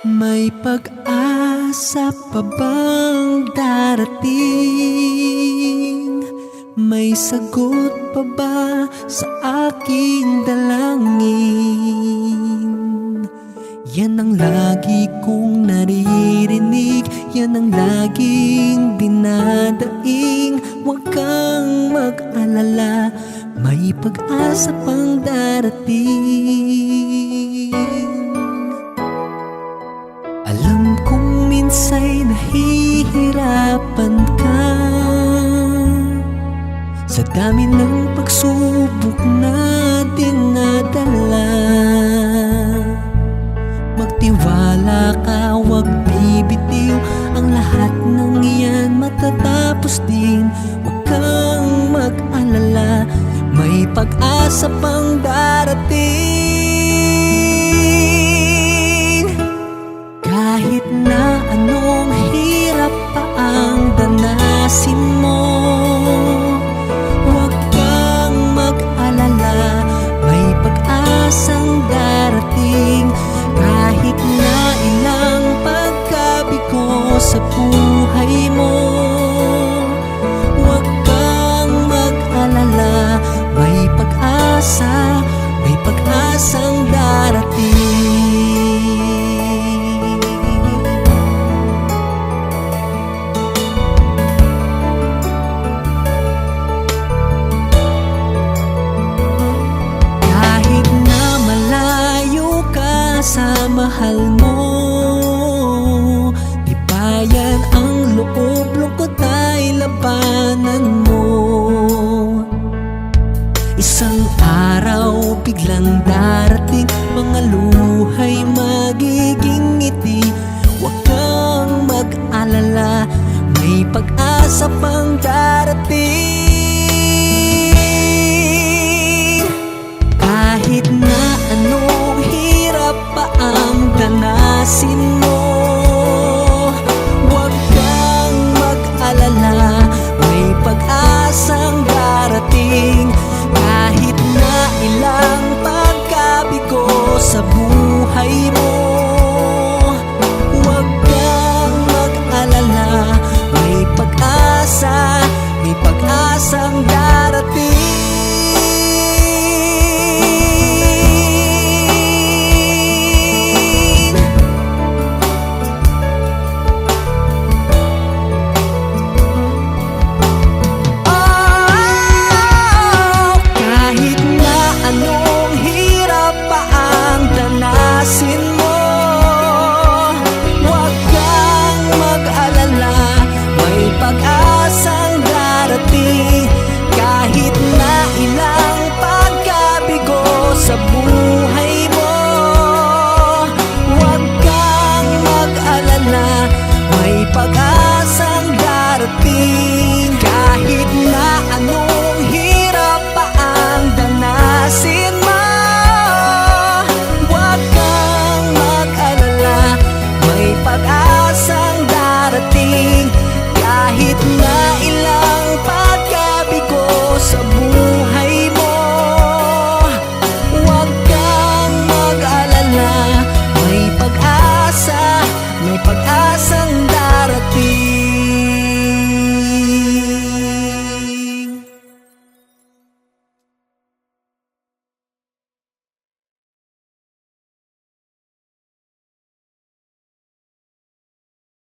May pag-asa pa bang darating? May sagot pa ba sa aking dalangin? Yan ang lagi kong naririnig, yan ang laging dinadaing. Huwag kang mag-alala, may pag-asa pang darating. Alam kong minsa'y nahihirapan ka sa dami ng pagsubok na dinadala. Magtiwala ka, huwag bibitiw, ang lahat ng iyan matatapos din. Huwag kang mag-alala, may pag-asa pang darating. Kahit na anong hirap pa ang danasin mo, huwag kang mag-alala, may pag-asang darating. Kahit na ilang pagkabigo sa buhay mo, huwag kang mag-alala, may pag-asa, may pag-asang darating. Kahit na malayo ka sa mahal mo, di pa yan ang loob, lungkot ay labanan mo. Isang araw biglang darating, mga luhay magiging ngiti. Huwag kang mag-alala, may pag-asa pang darating. Kahit na anong hirap pa ang danasin